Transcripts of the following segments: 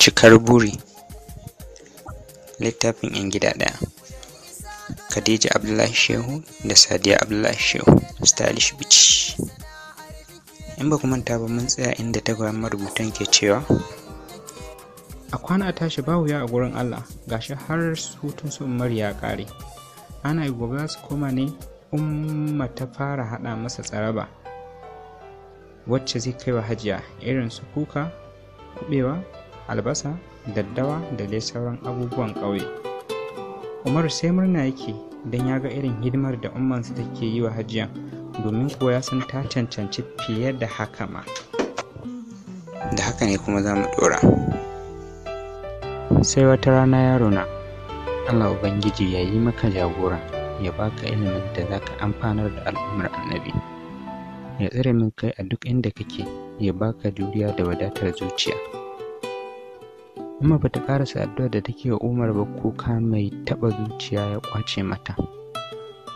Cikar Buri, littafin 'yan gida ɗaya. Khadija Abdullahi Shehu da Sadiya Abdullahi Shehu, Stylish Beach. In ba ku manta ba, mun tsaya inda tagwayen marubutan ke cewa a kwana a tashi ba wuya a gurin Allah, gashi har hutun su Umar ya ƙare. Ana gobe za su koma ne. Umma ta fara haɗa masa tsaraba wacce zai kai wa Hajiya, irin su kuka, kuɓewa, albasa, daddawa da dai sauran abubuwan ƙauye. Umaru sai murna yake don ya ga irin hidimar da ummansa take yi wa Hajiya, domin kuwa ya san ta cancanci fiye da haka ma. Da haka ne kuma za mu ɗora. Sai wata rana yarona, Allah Ubangiji ya yi maka jagora, ya baka ilimin da za ka amfanar da al'ummar annabi, ya tsare min kai a duk inda kake, ya baka juriya da wadatar zuciya. Umma bata karasa addu'ar da take wa Umar ba, kuka mai taɓa zuciya ya ƙwace mata.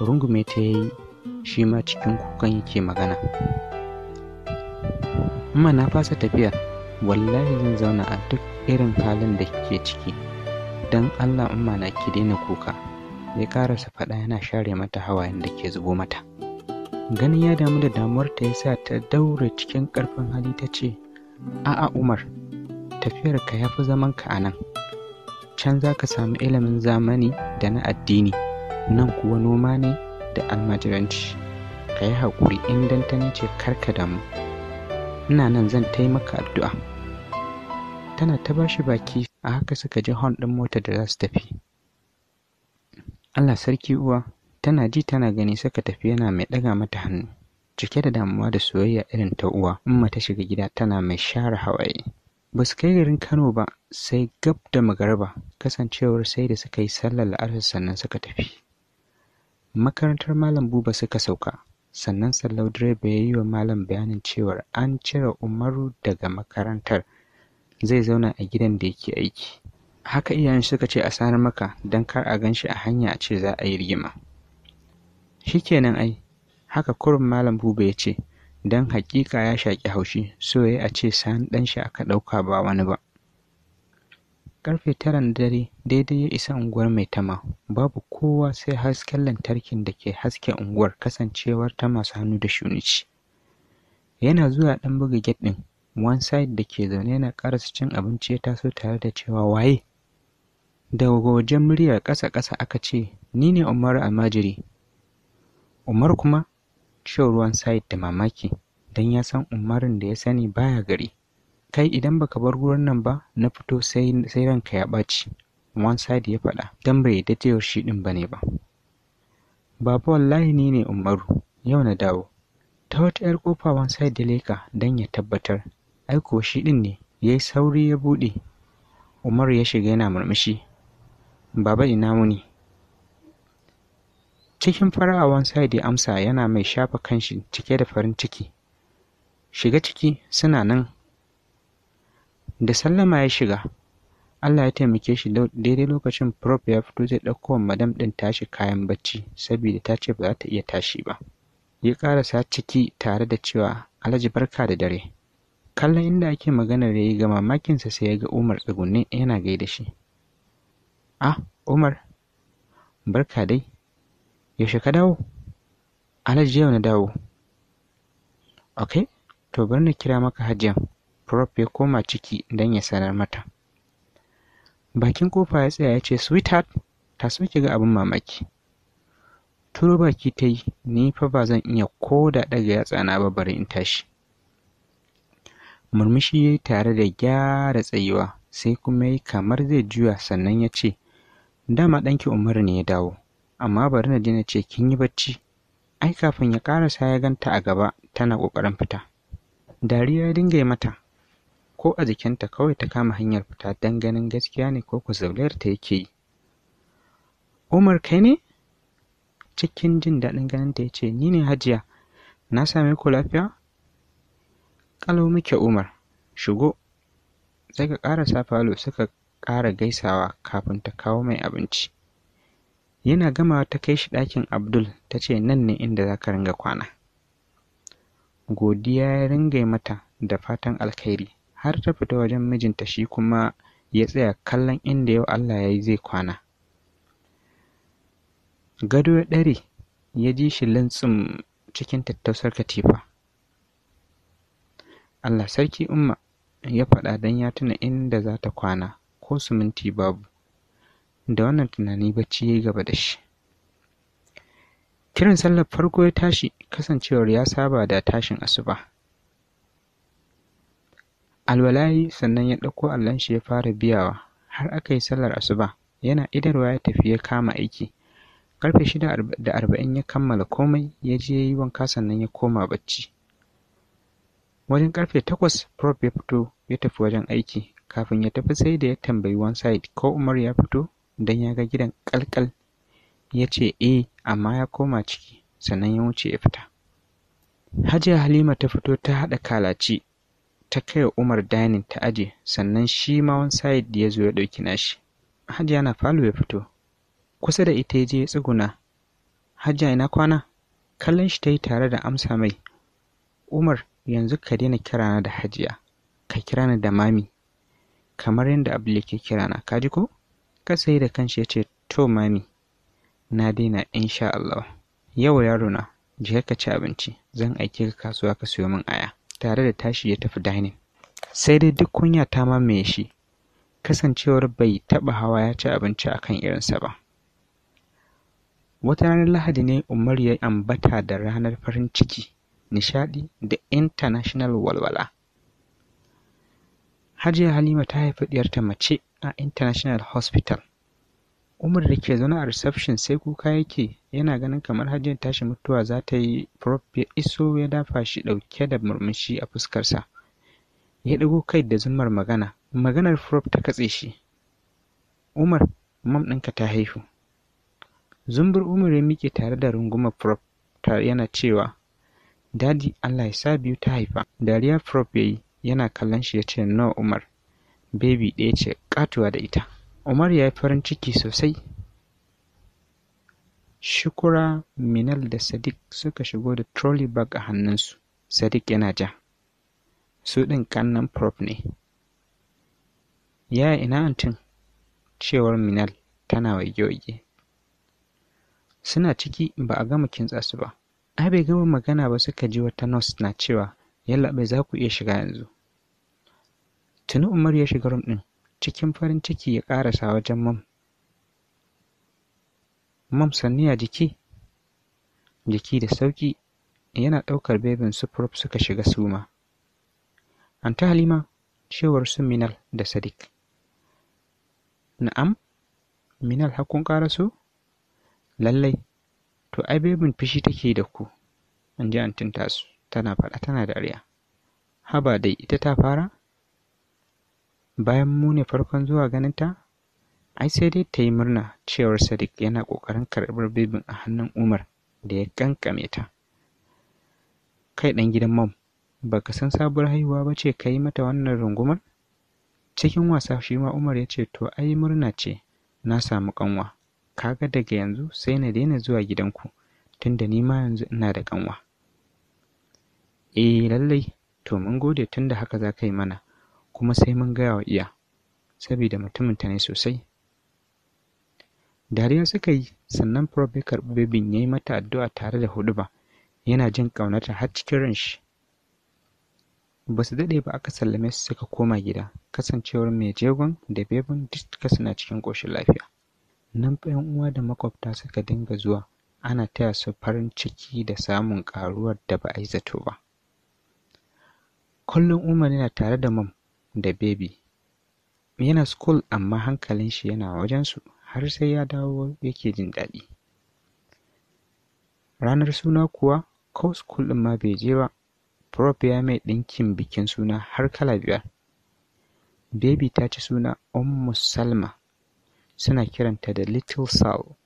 Rungume ta yayi, shi ma cikin kukan yake magana. Umma, na fasa tafiya, wallahi zan zauna a duk irin halin da kike ciki. Dan Allah Umma na ki daina kuka. Ya karasa faɗa yana share mata hawayen da ke zubo mata. Ganin ya damu da damuwarta ya sa ta daure cikin ƙarfin hali ta ce, a'a Umar, tafiyarka ya fi zamanka a nan. Can za ka samu ilimin zamani da na addini, nan kuwa noma ne da almajiranci. Ka yi haƙuri, in dan ta ce karka damu. Ina nan zan taimaka addu'a. Tana ta bashi baki, a haka suka ji hon ɗin motar da za su tafi. Allah sarki uwa, tana ji tana gani suka tafi, yana mai ɗaga mata hannu. Cike da damuwa da soyayya irin ta uwa, Umma ta shiga gida tana mai share hawaye. Ba su kai garin Kano ba sai gab da magariba, kasancewar sai da suka yi sallar la'asar sannan suka tafi. Makarantar Malam Buba suka sauka, sannan Sallau direba ya yi wa Malam bayanin cewar an cire Umaru daga makarantar, zai zauna a gidan da yake aiki. Haka iyayen suka ce a sanar maka don kar a gan shi a hanya a ce za a yi rigima. Shikenan ai, haka kurum Malam Buba ya ce, don haƙiƙa ya shaƙi haushi, so ya a ce sani ɗan shi aka ɗauka ba wani ba. Ƙarfe 9 dare daidai ya isa unguwar Maitama, babu kowa sai hasken lantarkin da ke haske unguwar, kasancewar ta masu hannu da shuni ce. Yana zuwa ɗan buga gate ɗin, one side da ke zaune yana ƙarasa cin abinci ya taso tare da cewa waye? Daga wajen muryar ƙasa-ƙasa aka ce, ni ne Umaru almajiri. Umar kuma? Shan ruwan side da mamaki, don ya san Umarun da ya sani baya gari. Kai idan baka bar gurin nan ba, na fito sai ranka ya ɓaci. One side ya faɗa, don bai yadda cewar shi ɗin bane ba. Baba wallahi ni ne Umaru, yau na dawo. Ta wata 'yar ƙofa one side ya leka don ya tabbatar. Aiko shi ɗin ne, ya yi sauri ya buɗe. Umaru ya shiga yana murmushi. Baba ina wuni? Cikin fara'a one side ya amsa yana mai shafa kanshi cike da farin ciki. Shiga ciki, suna nan. Da sallama ya shiga. Allah ya taimake shi, daidai lokacin Prof ya fito zai ɗauko wa madam ɗin tashi kayan bacci, saboda ta ce ba za ta iya tashi ba. Ya ƙarasa ciki tare da cewa Alhaji barka da dare. Kallon inda ake maganar ya yi, ga mamakinsa sai ya ga Umar tsugunne yana gaida shi. Ah, Umar, barka dai. Yaushe ka dawo? Alhaji yau na dawo. Ok, to bari na kira maka Hajiyan. Prof ya koma ciki don ya sanar mata. Bakin kofa ya tsaya ya ce, sweetheart, ta so ki ga abin mamaki. Turo baki ta yi, ni fa ba zan iya ko da ɗaga yatsana ba bari in tashi. Murmushi ya yi tare da gyara tsayuwa, sai kuma ya yi kamar zai juya, sannan ya ce, dama ɗanki Umaru ne ya dawo, amma bari na je na ce kin yi bacci. Ai kafin ya ƙarasa ya ganta a gaba tana ƙoƙarin fita. Dariya ya dinga yi mata, ko a jikinta kawai ta kama hanyar fita don ganin gaskiya ne ko ku zaulayar ta yake yi. Umar kai ne? Cikin jin daɗin ganinta ya ce, ni ne Hajiya, na same ku lafiya? Ƙalau muke Umar, shigo. Sai ka ƙarasa falo suka ƙara gaisawa kafin ta kawo mai abinci. Yana gamawa ta kai shi ɗakin Abdul, ta ce nan ne inda za ka ringa kwana. Godiya ya ringa mata da fatan alkhairi, har ta fita wajen mijinta, shi kuma ya tsaya kallon inda yau Allah ya yi zai kwana. Gado ya ɗare, ya ji shi lintsim cikin tattausar katifa. Allah sarki Umma, ya faɗa don ya tuna inda za ta kwana ko siminti babu. Da wannan tunani bacci ya yi gaba da shi. Kiran sallar farko ya tashi, kasancewar ya saba da tashin asuba. Alwala yi, sannan ya ɗauko allon shi ya fara biyawa har aka yi sallar asuba. Yana idarwa ya tafi ya kama aiki. Karfe 6:40 ya kammala komai, ya je ya yi wanka sannan ya koma bacci. Wajen karfe 8 Prof ya fito ya tafi wajen aiki. Kafin ya tafi sai da ya tambayi one side ko Umar ya fito don ya ga gidan kalkal. Ya ce amma ya koma ciki, sannan ya wuce ya fita. Hajiya Halima ta fito ta haɗa kalaci ta kai wa Umar dining ta aje, sannan shi ma one side ya zo ya ɗauki nashi. Hajiya na falo ya fito. Kusa da ita ya je ya tsuguna. Hajiya ina kwana? Kallon shi ta yi tare da amsa mai. Umar, yanzu ka daina kirana da Hajiya, ka kira ni da Mami, kamar yadda Abdul yake kirana, ka ji ko? Kasa da kanshi ya ce, to Mami, na daina insha Allah. Yau yaro na, je ka ci abinci, zan aike ka kasuwa ka siyo min aya. Tare da tashi ya tafi dining. Sai dai duk kunya ta mamaye shi, kasancewar bai taɓa hawa ya ci abinci akan irinsa ba. Wata ranar Lahadi ne Umar ya ambata da ranar farin ciki, nishaɗi da international walwala. Hajiya Halima ta haifi ɗiyarta mace a International Hospital. Umar da ke zaune a reception sai kuka yake, yana ganin kamar Hajiyar tashi mutuwa za ta yi. Prof ya iso ya dafa shi ɗauke da murmushi a fuskarsa. Ya ɗago kai da zummar magana. Maganar Prof ta katse shi. Umar, mam ɗinka ta haihu. Zumbur Umar ya miƙe tare da rungumar Prof yana cewa, Dadi, Allah ya sa biyu ta haifa. Dariya Prof ya yi, yana kallon shi ya ce, no Umar, baby ɗaya ce ƙatuwa da ita. Umar ya yi farin ciki sosai. Shukura, Minal da Sadiq suka shigo da trolley bag a hannunsu. Sadiq yana ja. Su ɗin ƙannan Prof ne. Yaya ina antin? Cewar Minal tana waige-waige. Suna ciki, ba a gama kintsa su ba. Ai bai gama magana ba suka ji wata nurse na cewa, yallaɓai za ku iya shiga yanzu. Tuni Umar ya shiga room ɗin. Cikin farin ciki ya ƙarasa wajen mam. Mam sannu ya jiki? Jiki da sauƙi. Yana ɗaukar bebin su Prof suka shiga suma. Anta Halima, cewar su Minal da Sadiq. Na'am? Minal har kun ƙaraso? Lallai, to ai bebin fishi take da ku, in ji antin tasu, tana faɗa tana dariya. Haba dai, ita ta fara? Bayan mu ne farkon zuwa ganinta? Ai sai dai ta yi murna, cewar Sadiq yana ƙoƙarin karɓar bebin a hannun Umar da ya ƙanƙame ta. Kai ɗan gidan mam, ba ka san sabuwar haihuwa ba ce ka yi mata wannan rungumar? Cikin wasa shi ma Umar ya ce, to ai murna ce, na samu ƙanwa. Kaga daga yanzu sai na daina zuwa gidanku, tunda ni ma yanzu ina da ƙanwa. Lallai, to mun gode tunda haka za ka yi mana, kuma sai mun gaya wa iya, saboda mutuminta ne sosai. Dariya suka yi, sannan Prof ya karɓi bebin ya yi mata addu'a tare da huɗuba, yana jin ƙaunarta har cikin ranshi. Ba su daɗe ba aka sallame su suka koma gida, kasancewar mai jegon da bebin duka suna cikin ƙoshin lafiya. Nan fa 'yan uwa da makwabta suka dinga zuwa, ana taya su farin ciki da samun ƙaruwar da ba a yi zato ba. Kullum Umar yana tare da mam da bebi. Yana school amma hankalin shi yana wajensu har sai ya dawo yake jin daɗi. Ranar suna kuwa ko school ɗin ma bai je ba. Prof ya mai ɗinkin bikin suna har kala 5. Baby ta ci suna Ummu Salma. Suna kiranta da Little Sal.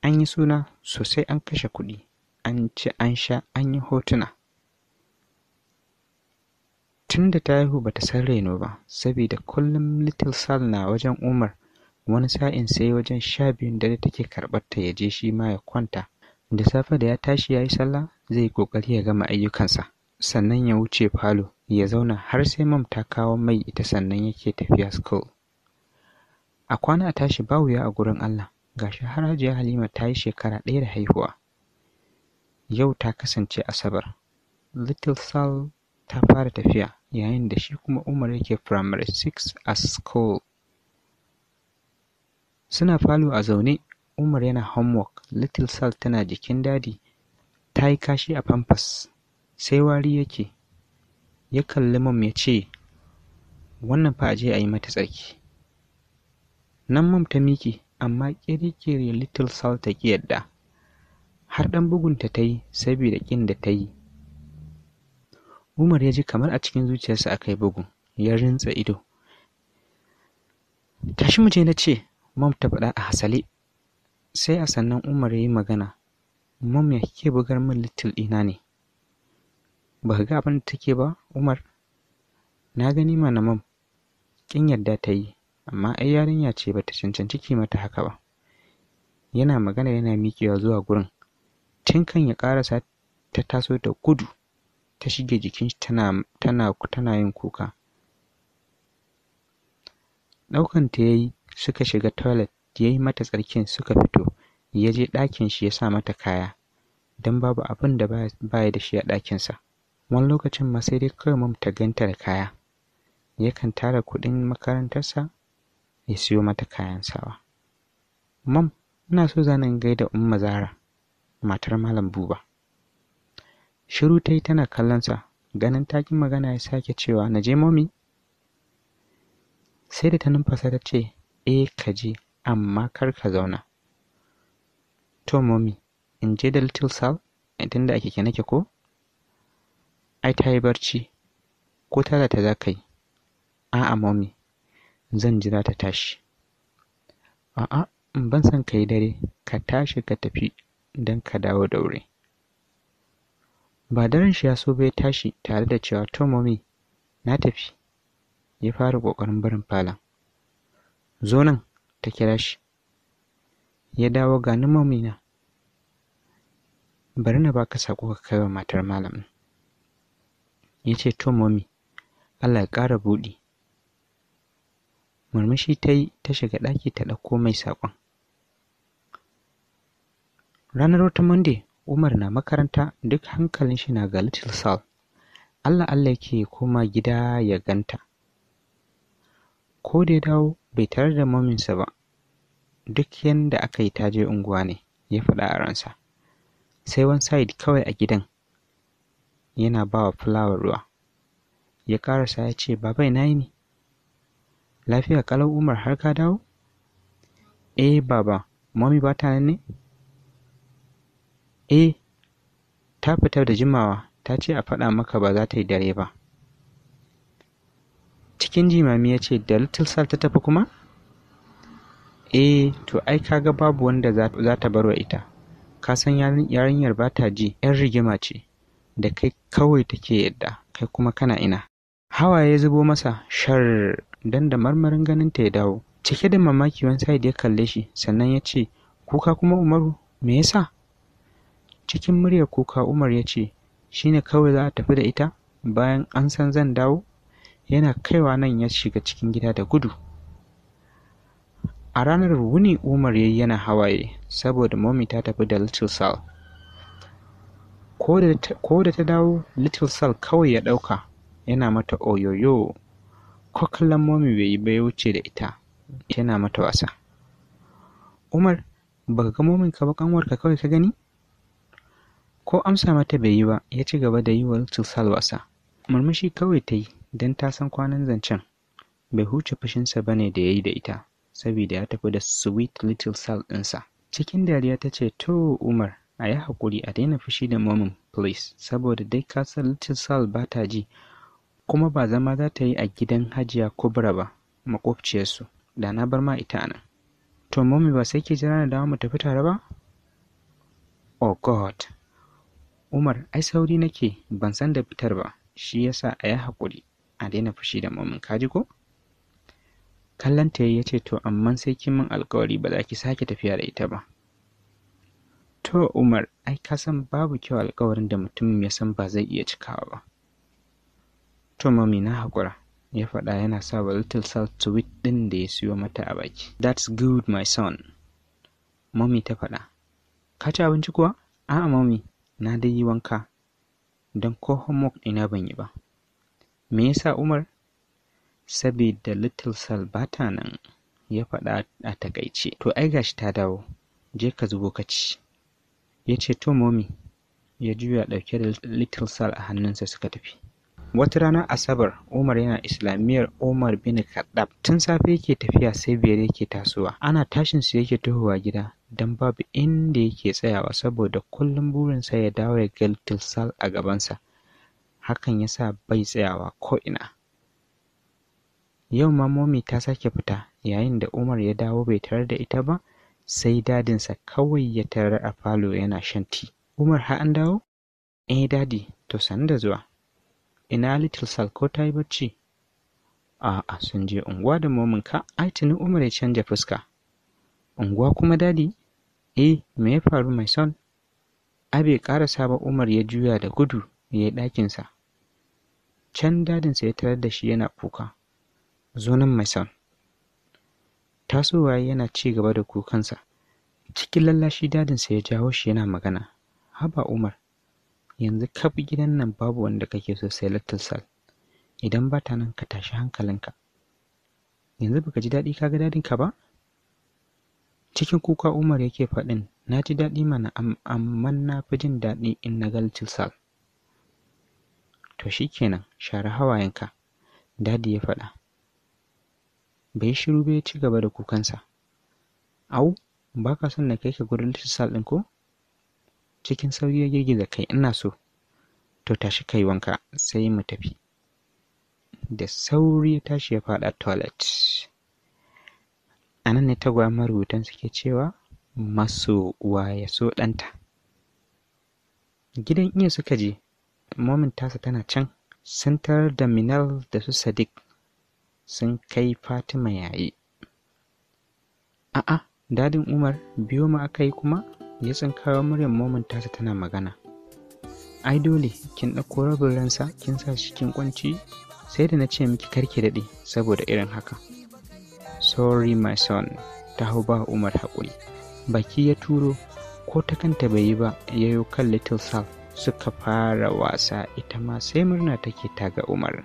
An yi suna sosai, an kashe kuɗi, an ci an sha, an yi hotuna. Tun da ta haihu ba ta san reno ba, saboda kullum Little Sal na wajen Umar, wani sa'in sai wajen 12 dare take karɓar ta ya je shi ma ya kwanta. Da safe da ya tashi ya yi sallah, zai yi ƙoƙari ya gama ayyukansa, sannan ya wuce falo ya zauna har sai mam ta kawo mai ita sannan yake tafiya school. A kwana a tashi ba wuya a gurin Allah, gashi har Hajiya Halima ta yi shekara 1 da haihuwa. Yau ta kasance Asabar. Little Sal ta fara tafiya, yayin da shi kuma Umar yake Primary 6 a school. Suna falo a zaune, Umar yana homework, Little Sal tana jikin Dadi, ta yi kashi a pampers, sai wari yake. Ya kalli Mom ya ce, wannan fa a je a yi mata tsarki. Nan Mom ta miƙe, amma ƙiri-ƙiri Little Sal ta ƙi yadda. Har ɗan bugunta ta yi saboda ƙin da ta yi. Umar ya ji kamar a cikin zuciyarsa aka yi bugun, ya rintsa ido. Tashi mu je na ce, Mom ta faɗa a hasale. Sai a sannan Umar ya yi magana. Mom ya kike bugar min Little ɗina ne? Ba ka ga abin da take ba, Umar? Na gani mana Mom. Kin yadda ta yi, amma ai yarinya ce ba ta cancanci ki mata haka ba. Yana magana yana miƙewa zuwa gurin. Tun kan ya ƙarasa ta taso da gudu, ta shige jikin shi tana yin kuka. Ɗaukanta ya yi suka shiga toilet, ya yi mata tsarkin suka fito, ya je ɗakin shi ya sa mata kaya, don babu abin da ba ya da shi a ɗakinsa. Wani lokacin ma sai dai kawai Mom ta ganta da kaya. Yakan tara kuɗin makarantarsa ya siyo mata kayan sawa. Mom, ina so zanen gaida Umma Zahra, matar Malam Buba. Shiru ta yi tana kallonsa, ganin ta ƙi magana ya sake cewa, na je Mommy? Sai da ta numfasa ta ce, ka je, amma kar ka zauna. To Mommy, in je da Little Sal, tun da ake nake ko? Ai ta yi barci, ko tara ta za ka yi? A'a Mommy, zan jira ta tashi. A'a, ban san ka yi dare, ka tashi ka tafi don ka dawo da wuri. Ba daren shi ya so bai tashi tare da cewa to Mommy, na tafi. Ya fara ƙoƙarin barin falon. Zo nan, ta kira shi. Ya dawo, gani Mommy na. Bari na baka sako ka kai wa matar Malam. Ya ce to Mommy, Allah ya ƙara buɗi. Murmushi ta yi, ta shiga ɗaki ta ɗauko mai saƙon. Ranar wata Monday, Umar na makaranta, duk hankalin shi na ga Little Sal. Allah yake koma gida ya ganta. Ko da ya dawo bai tare da mominsa ba. Duk yanda aka yi ta je unguwa ne, ya faɗa a ransa. Sai one side kawai a gidan yana ba wa fulawar ruwa. Ya ƙarasa ya ce, Baba ina yini? Lafiya ƙalau Umar, har ka dawo? Baba, Mommy ba ta nan ne? Ta fita da jimawa, ta ce a faɗa maka ba za ta yi dare ba. Cikin jimami ya ce, da Little Sal ta tafi kuma? To ai kaga babu wanda za ta barwa ita. Ka san yarinyar ba ta ji, 'yan rigima ce, da kai kawai take yadda, kai kuma kana ina. Hawaye ya zubo masa shar dan da marmarin ganin ta ya dawo. Cike da mamaki wani sa'id ya kalle shi, sannan ya ce, kuka kuma Umaru, me yasa? Cikin muryar kuka Umar ya ce, shi ne kawai za a tafi da ita bayan an san zan dawo? Yana kaiwa nan ya shiga cikin gida da gudu. A ranar wuni Umar ya yi yana hawaye saboda Mommy ta tafi da Little Sal. Ko da ta dawo, Little Sal kawai ya ɗauka, yana mata oyoyo. Ko kallon Mommy bai yi ba, ya wuce da ita, yana mata wasa. Umar, baka ga Mommy ka ba, ƙanwarka kawai ka gani? Ko amsa mata bai yi ba, ya ci gaba da yi wa Little Sal wasa. Murmushi kawai ta yi, don ta san kwanan zancen. Bai huce fushinsa ba ne da ya yi da ita, saboda ya tafi da sweet Little Sal ɗinsa. Cikin dariya ta ce, to Umar, a yi haƙuri, a daina fushi da Mommy please, saboda dai ka san Little Sal ba ta ji, kuma ba zama za ta yi a gidan Hajiya Kubra ba, maƙwabciyarsu, da na bar ma ita nan. To Mommy ba sai ki jira na dawo mu tafi tare ba? Oh God! Umar, ai sauri nake, ban san da fitar ba, shi yasa a yi haƙuri, a daina fushi da Mommy, ka ji ko? Kallon ta ya ce, to amma sai kin min alƙawari ba za ki sake tafiya da ita ba. To Umar, ai ka san babu kyau alƙawarin da mutum ya san ba zai iya cikawa ba. To Mommy, na haƙura, ya faɗa yana sa wa little salt sweet ɗin da ya siyo mata a baki. That's good my son, mommy ta faɗa. Ka ci abinci kuwa? A'a mommy, na dai yi wanka don ko homework ɗina ban yi ba. Me yasa Umar? Saboda little salt ba ta nan, ya faɗa a takaice. To ai gashi ta dawo, je ka zubo ka ci. Ya ce to mommy, ya juya ɗauke da little salt a hannunsa suka tafi. Wata ranar Asabar, Umar yana Islamiyyar Umar bin Khattab. Tun safe yake tafiya sai biyar yake tasowa. Ana tashin su yake tahowa gida don babu inda yake tsayawa saboda kullum burinsa ya dawo ya ga little salt a gabansa. Hakan yasa bai tsayawa ko ina. Yau ma mommy ta sake fita, yayin da Umar ya dawo bai tarar da ita ba, sai dadinsa kawai ya tarar a falo yana shan tea. Umar har an dawo? Eh dadi, to sani da zuwa. Ina little salt ko ta yi bacci? A'a, sun je unguwa da mominka. Ai tuni Umar ya canja fuska. Unguwa kuma dadi? Eh, me ya faru my son? Ai bai ƙarasa ba Umar ya juya da gudu ya yi ɗakinsa. Can dadinsa ya tarar da shi yana kuka. Zo nan my son. Tasowa yana ci gaba da kukansa. Cikin lallashi dadinsa ya jawo shi yana magana. Haba Umar, yanzu kaf gidan nan babu wanda kake so sai little salt. Idan ba ta nan ka tashi hankalinka. Yanzu baka ji daɗi ka ga dadinka ba? Cikin kuka Umar yake faɗin, na ji daɗi mana amma na fi jin daɗi in na ga little salt. To shi kenan, share hawayenka, dadi ya faɗa. Bai shiru ba ya ci gaba da kukansa. Au, ba ka son na kai ka gurin little salt ɗin ko? Cikin sauri ya girgiza kai, ina so. To tashi kai wanka sai mu tafi. Da sauri ya tashi ya faɗa toilet. A nan ne tagwayen marubutan suke cewa maso uwa ya so ɗanta. Gidan iya suka je, momin tasa tana can, sun tarar da Minal da su Sadiq sun kai Fatima yayi. A'a, dadin Umar biyo ma aka yi kuma? Ya tsinkayo muryar momin tasa tana magana. Ai dole, kin ɗauko rabin ransa, kin sa shi cikin kwanci, sai da na ce miki karki daɗe saboda irin haka. Sorry my son, ta hau ba Umar haƙuri. Baki ya turo, ko ta kanta bai yi ba, yayo kan little salt suka fara wasa, ita ma sai murna take ta ga Umar.